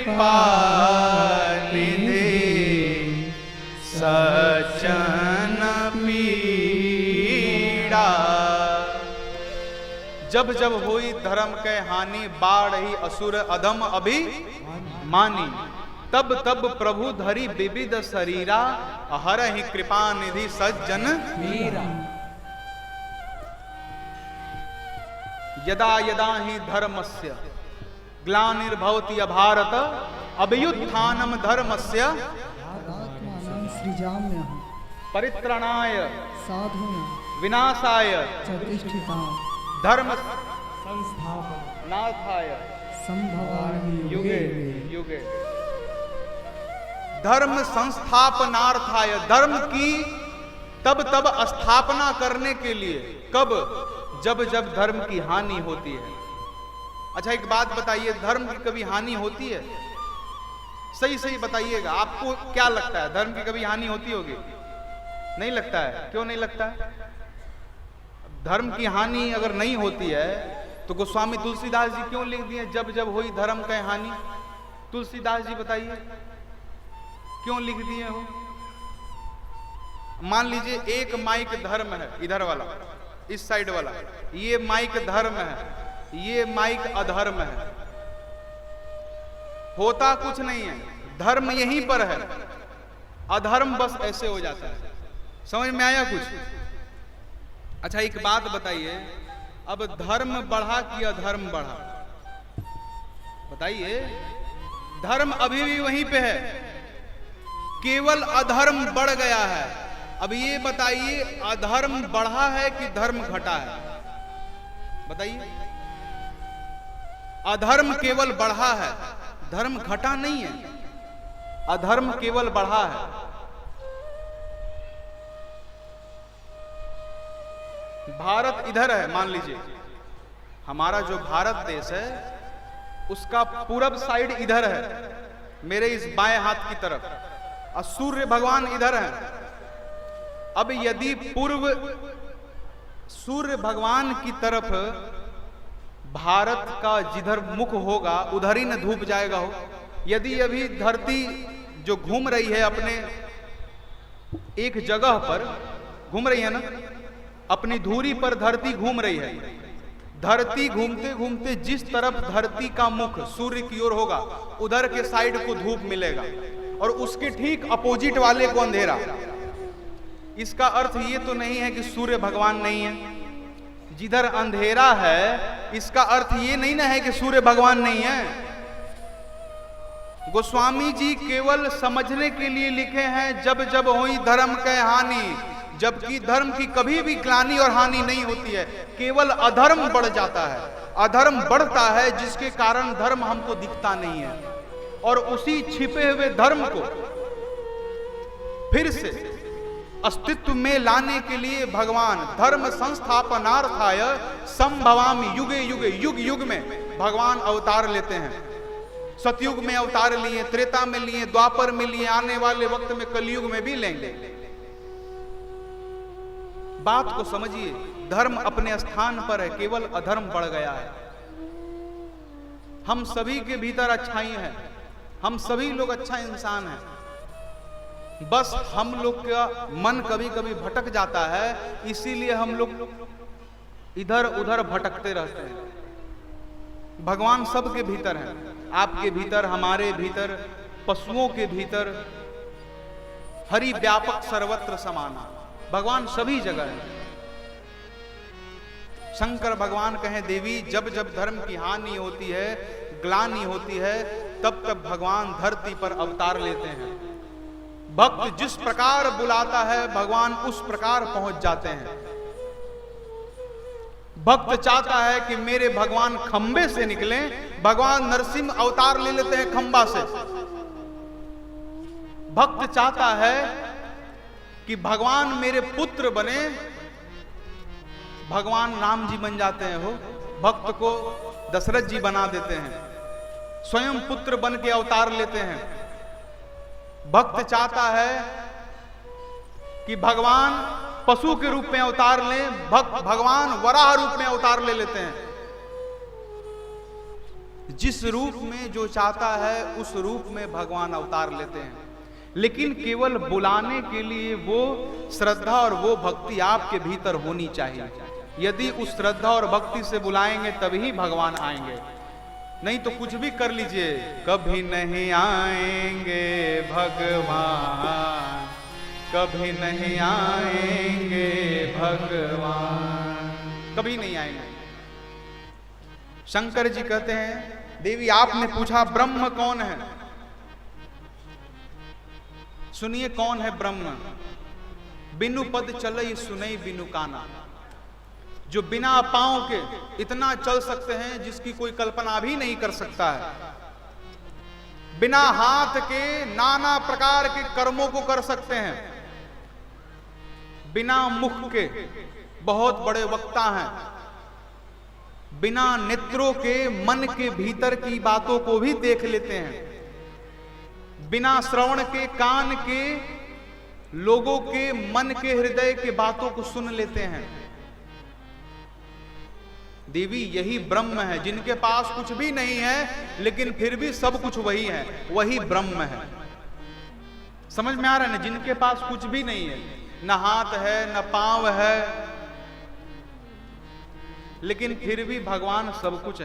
कृपा निधि सचन पीड़ा। जब जब हुई धर्म के हानि बाढ़ी असुर अधम अभी मानी। तब तब प्रभु धरी विविध शरीरा हरहि कृपा निधि सज्जन मीरा। यदा यदा हि धर्मस्य ग्लानिर्भवति भारत अभ्युत्थानम धर्मस्य सृजाम्यहं परित्राणाय साधूनां विनाशाय च तिष्ठितां धर्म संस्थापनार्थाय संभवामि युगे युगे। धर्म संस्थापनार्थाय, धर्म की तब तब स्थापना करने के लिए। कब? जब जब धर्म की हानि होती है। अच्छा एक बात बताइए, धर्म की कभी हानि होती है? सही सही बताइएगा, आपको क्या लगता है धर्म की कभी हानि होती होगी? नहीं लगता है। क्यों नहीं लगता है? धर्म की हानि अगर नहीं होती है तो गोस्वामी तुलसीदास जी क्यों लिख दिए जब जब हुई धर्म की हानि? तुलसीदास जी बताइए क्यों लिख दिए हो? मान लीजिए एक माइक धर्म है, इधर वाला, इस साइड वाला, ये माइक धर्म है, ये माइक अधर्म है। होता कुछ नहीं है, धर्म यहीं पर है, अधर्म बस ऐसे हो जाता है। समझ में आया कुछ? अच्छा एक बात बताइए, अब धर्म बढ़ा कि अधर्म बढ़ा? बताइए। धर्म अभी भी वहीं पे है, केवल अधर्म बढ़ गया है। अब ये बताइए, अधर्म बढ़ा है कि धर्म घटा है? बताइए। अधर्म केवल बढ़ा है, धर्म घटा नहीं है, अधर्म केवल बढ़ा है। भारत इधर है, मान लीजिए हमारा जो भारत देश है उसका पूरब साइड इधर है, मेरे इस बाएं हाथ की तरफ, और सूर्य भगवान इधर है। अब यदि पूर्व सूर्य भगवान की तरफ भारत का जिधर मुख होगा उधर ही न धूप जाएगा हो। यदि अभी धरती जो घूम रही है अपने एक जगह पर घूम रही है ना, अपनी धुरी पर धरती घूम रही है, धरती घूमते घूमते जिस तरफ धरती का मुख सूर्य की ओर होगा उधर के साइड को धूप मिलेगा और उसके ठीक अपोजिट वाले को अंधेरा। इसका अर्थ ये तो नहीं है कि सूर्य भगवान नहीं है। जिधर अंधेरा है इसका अर्थ ये नहीं ना है कि सूर्य भगवान नहीं है। गोस्वामी जी केवल समझने के लिए लिखे हैं जब जब हुई धर्म के हानि, जबकि धर्म की कभी भी ग्लानि और हानि नहीं होती है, केवल अधर्म बढ़ जाता है। अधर्म बढ़ता है जिसके कारण धर्म हमको दिखता नहीं है, और उसी छिपे हुए धर्म को फिर से अस्तित्व में लाने के लिए भगवान धर्म संस्थापनार्थाय संभवामि युगे युगे, युग युग में भगवान अवतार लेते हैं। सतयुग में अवतार लिए, त्रेता में लिए, द्वापर में लिए, आने वाले वक्त में कलयुग में भी लेंगे। बात को समझिए, धर्म अपने स्थान पर है, केवल अधर्म बढ़ गया है। हम सभी के भीतर अच्छाई है, हम सभी लोग अच्छा इंसान हैं, बस हम लोग का मन कभी कभी भटक जाता है, इसीलिए हम लोग इधर उधर भटकते रहते हैं। भगवान सबके भीतर है, आपके भीतर, हमारे भीतर, पशुओं के भीतर, हरि व्यापक सर्वत्र समाना, भगवान सभी जगह है। शंकर भगवान कहें देवी जब जब धर्म की हानि होती है, ग्लानि होती है, तब तब भगवान धरती पर अवतार लेते हैं। भक्त जिस प्रकार बुलाता है भगवान उस प्रकार पहुंच जाते हैं। भक्त चाहता है कि मेरे भगवान खंबे से निकले, भगवान नरसिंह अवतार ले लेते हैं खंबा से। भक्त चाहता है कि भगवान मेरे पुत्र बने, भगवान राम जी बन जाते हैं। हो भक्त को दशरथ जी बना देते हैं, स्वयं पुत्र बन के अवतार लेते हैं। भक्त चाहता है कि भगवान पशु के रूप में अवतार लें, भगवान वराह रूप में अवतार ले लेते हैं। जिस रूप में जो चाहता है उस रूप में भगवान अवतार लेते हैं, लेकिन केवल बुलाने के लिए वो श्रद्धा और वो भक्ति आपके भीतर होनी चाहिए। यदि उस श्रद्धा और भक्ति से बुलाएंगे तभी भगवान आएंगे, नहीं तो कुछ भी कर लीजिए, कभी नहीं आएंगे भगवान, कभी नहीं आएंगे भगवान, कभी नहीं आएंगे। शंकर जी कहते हैं, देवी आपने पूछा ब्रह्म कौन है, सुनिए कौन है ब्रह्म। बिनु पद चलई सुनई बिनु काना, जो बिना पांव के इतना चल सकते हैं जिसकी कोई कल्पना भी नहीं कर सकता है, बिना हाथ के नाना प्रकार के कर्मों को कर सकते हैं, बिना मुख के बहुत बड़े वक्ता हैं, बिना नेत्रों के मन के भीतर की बातों को भी देख लेते हैं, बिना श्रवण के कान के लोगों के मन के हृदय के बातों को सुन लेते हैं। देवी यही ब्रह्म है, जिनके पास कुछ भी नहीं है लेकिन फिर भी सब कुछ वही है, वही ब्रह्म है। समझ में आ रहा है ना? जिनके पास कुछ भी नहीं है, न हाथ है न पांव है, लेकिन फिर भी भगवान सब कुछ है।